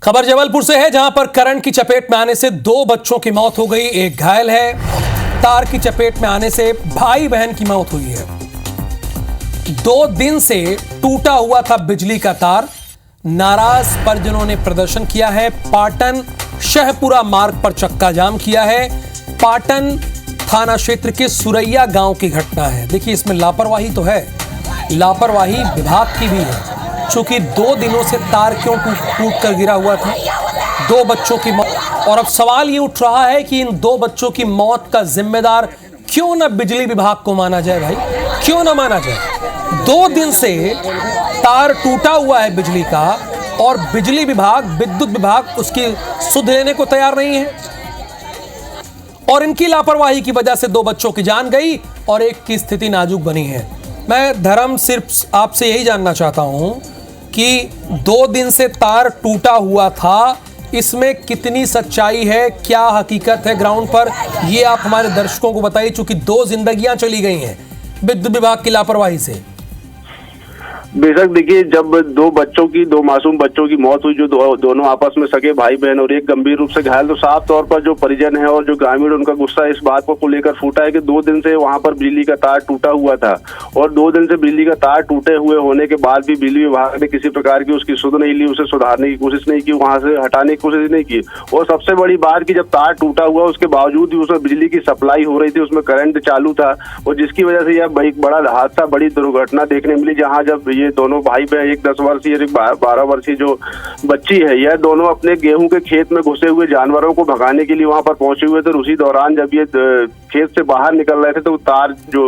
खबर जबलपुर से है, जहां पर करंट की चपेट में आने से 2 बच्चों की मौत हो गई, एक घायल है। तार की चपेट में आने से भाई बहन की मौत हुई है। 2 दिन से टूटा हुआ था बिजली का तार। नाराज परिजनों ने प्रदर्शन किया है। पाटन शहपुरा मार्ग पर चक्का जाम किया है। पाटन थाना क्षेत्र के सुरैया गांव की घटना है। देखिए, इसमें लापरवाही तो है, लापरवाही विभाग की भी है। चूंकि 2 दिनों से तार क्यों टूट कर गिरा हुआ था, 2 बच्चों की मौत। और अब सवाल ये उठ रहा है कि इन 2 बच्चों की मौत का जिम्मेदार क्यों ना बिजली विभाग को माना जाए। भाई, क्यों ना माना जाए? 2 दिन से तार टूटा हुआ है बिजली का और बिजली विभाग, विद्युत विभाग उसकी सुध लेने को तैयार नहीं है। और इनकी लापरवाही की वजह से 2 बच्चों की जान गई और एक की स्थिति नाजुक बनी है। मैं धर्म सिर्फ आपसे यही जानना चाहता हूं कि 2 दिन से तार टूटा हुआ था, इसमें कितनी सच्चाई है, क्या हकीकत है ग्राउंड पर, ये आप हमारे दर्शकों को बताइए। चूंकि 2 जिंदगियां चली गई हैं विद्युत विभाग की लापरवाही से। बेशक देखिए, जब 2 मासूम बच्चों की मौत हुई, जो दोनों आपस में सगे भाई बहन और एक गंभीर रूप से घायल, तो साफ तौर पर जो परिजन है और जो ग्रामीण, उनका गुस्सा इस बात को लेकर फूटा है कि 2 दिन से वहां पर बिजली का तार टूटा हुआ था और 2 दिन से बिजली का तार टूटे हुए होने के बाद भी बिजली विभाग ने किसी प्रकार की उसकी सुध नहीं ली, उसे सुधारने की कोशिश नहीं की, वहां से हटाने की कोशिश नहीं की। और सबसे बड़ी बात कि जब तार टूटा हुआ उसके बावजूद भी उसमें बिजली की सप्लाई हो रही थी, उसमें करंट चालू था और जिसकी वजह से यह एक बड़ा हादसा, बड़ी दुर्घटना देखने मिली। जहाँ जब ये दोनों भाई बहन, एक 10 वर्षीय और एक 12 वर्षीय जो बच्ची है, यह दोनों अपने गेहूं के खेत में घुसे हुए जानवरों को भगाने के लिए वहां पर पहुंचे हुए थे। उसी दौरान जब ये खेत से बाहर निकल रहे थे तो तार जो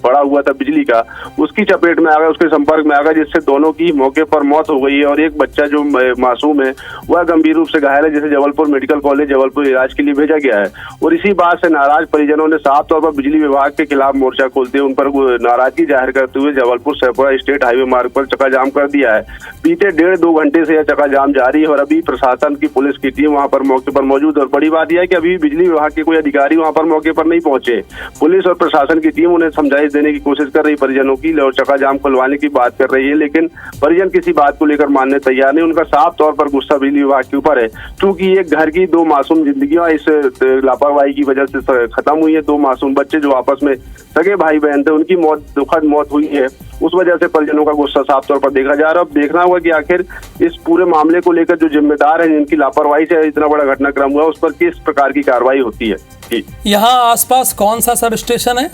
पड़ा हुआ था बिजली का, उसकी चपेट में आ गया, उसके संपर्क में आ गया, जिससे दोनों की मौके पर मौत हो गई है। और एक बच्चा जो मासूम है वह गंभीर रूप से घायल है, जिसे जबलपुर मेडिकल कॉलेज जबलपुर इलाज के लिए भेजा गया है। और इसी बात से नाराज परिजनों ने साफ तौर पर बिजली विभाग के खिलाफ मोर्चा खोलते हुए उन पर नाराजगी जाहिर करते हुए जबलपुर शहपुरा स्टेट हाईवे मार्ग पर चक्का जाम कर दिया है। बीते 1.5-2 घंटे से यह चक्का जाम जारी है और अभी प्रशासन की, पुलिस की टीम वहां पर मौके पर मौजूद है। और बड़ी बात यह है कि अभी बिजली विभाग के कोई अधिकारी वहां पर मौके पर नहीं पहुंचे। पुलिस और प्रशासन की टीम उन्हें समझाइश देने की कोशिश कर रही, परिजनों की, और चक्का जाम खुलवाने की बात कर रही है, लेकिन परिजन किसी बात को लेकर मानने तैयार नहीं। उनका साफ तौर पर गुस्सा बिजली विभाग के ऊपर है, क्योंकि एक घर की 2 मासूम जिंदगियां इस लापरवाही की वजह से खत्म हुई है। 2 मासूम बच्चे जो आपस में सगे भाई बहन थे, उनकी दुखद मौत हुई है। उस वजह से परिजनों का गुस्सा साफ तौर पर देखा जा रहा है। अब देखना होगा कि आखिर इस पूरे मामले को लेकर जो जिम्मेदार है, जिनकी लापरवाही से इतना बड़ा घटनाक्रम हुआ, उस पर किस प्रकार की कार्रवाई होती है। यहाँ आसपास कौन सा सब स्टेशन है?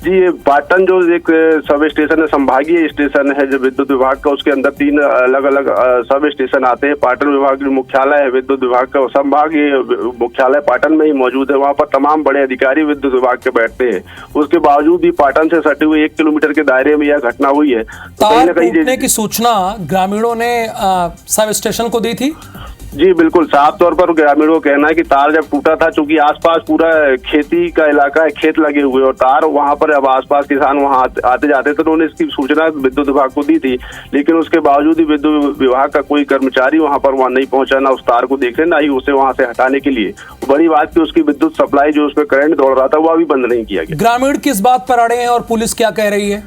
जी, ये पाटन जो एक सब स्टेशन है, संभागीय स्टेशन है जो विद्युत विभाग का, उसके अंदर 3 अलग अलग सब स्टेशन आते हैं। पाटन विभाग जो मुख्यालय है विद्युत विभाग का, संभागीय मुख्यालय पाटन में ही मौजूद है। वहाँ पर तमाम बड़े अधिकारी विद्युत विभाग के बैठते हैं। उसके बावजूद भी पाटन से सटे हुए 1 किलोमीटर के दायरे में यह घटना हुई है। तार टूटने की सूचना ग्रामीणों ने सब स्टेशन को दी थी? जी बिल्कुल, साफ तौर पर ग्रामीणों को कहना है कि तार जब टूटा था, चूंकि आसपास पूरा खेती का इलाका है, खेत लगे हुए और तार वहां पर, अब आसपास किसान वहां आते जाते थे, तो उन्होंने इसकी सूचना विद्युत विभाग को दी थी। लेकिन उसके बावजूद भी विद्युत विभाग का कोई कर्मचारी वहां नहीं पहुंचा, ना उस तार को देखने, ना ही उसे वहां से हटाने के लिए। बड़ी बात की उसकी विद्युत सप्लाई जो उसमें करंट दौड़ रहा था वो अभी बंद नहीं किया गया। ग्रामीण किस बात पर अड़े हैं और पुलिस क्या कह रही है?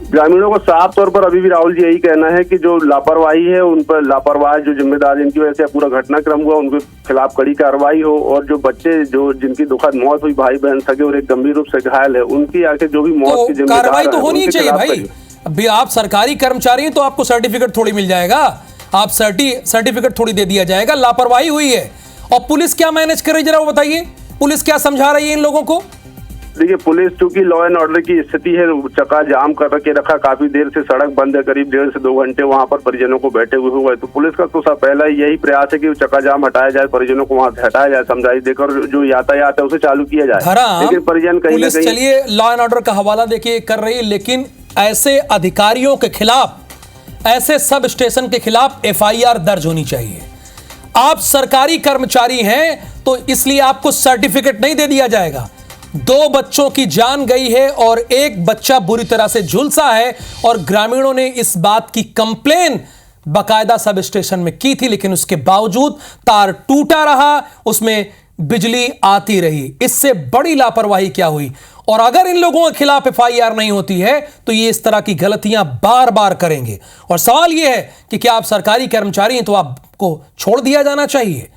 ग्रामीणों को साफ तौर पर अभी भी राहुल जी यही कहना है कि जो लापरवाही है, उन पर लापरवाह जो जिम्मेदार, जिनकी वजह से पूरा घटनाक्रम हुआ, उनके खिलाफ कड़ी कार्रवाई हो। और जो बच्चे जिनकी दुखद मौत हुई, भाई बहन सगे और एक गंभीर रूप से घायल है, उनकी आखिर जो भी मौत की जिम्मेदार कार्रवाई तो होनी चाहिए भाई। अभी आप सरकारी कर्मचारी हैं तो आपको सर्टिफिकेट थोड़ी मिल जाएगा, आप सर्टिफिकेट थोड़ी दे दिया जाएगा। लापरवाही हुई है और पुलिस क्या मैनेज कर रही है, जरा वो बताइए। पुलिस क्या समझा रही है इन लोगों को? देखिए, पुलिस चूंकि लॉ एंड ऑर्डर की स्थिति है, चक्का जाम कर के रखा, काफी देर से सड़क बंद है, करीब 1.5 से 2 घंटे वहां पर परिजनों को बैठे हुए हुआ है। तो पुलिस का तो पहला यही प्रयास है कि चक्का जाम हटाया जाए, परिजनों को वहां से हटाया जाए, समझाइश देकर जो यातायात है उसे चालू किया जाए। लेकिन परिजन कहीं ना कहीं, चलिए लॉ एंड ऑर्डर का हवाला देखिए कर रही है, लेकिन ऐसे अधिकारियों के खिलाफ, ऐसे सब स्टेशन के खिलाफ FIR दर्ज होनी चाहिए। आप सरकारी कर्मचारी हैं तो इसलिए आपको सर्टिफिकेट नहीं दे दिया जाएगा। 2 बच्चों की जान गई है और एक बच्चा बुरी तरह से झुलसा है और ग्रामीणों ने इस बात की कंप्लेन बाकायदा सब स्टेशन में की थी, लेकिन उसके बावजूद तार टूटा रहा, उसमें बिजली आती रही। इससे बड़ी लापरवाही क्या हुई? और अगर इन लोगों के खिलाफ एफआईआर नहीं होती है तो ये इस तरह की गलतियां बार बार करेंगे। और सवाल यह है कि क्या आप सरकारी कर्मचारी हैं तो आपको छोड़ दिया जाना चाहिए?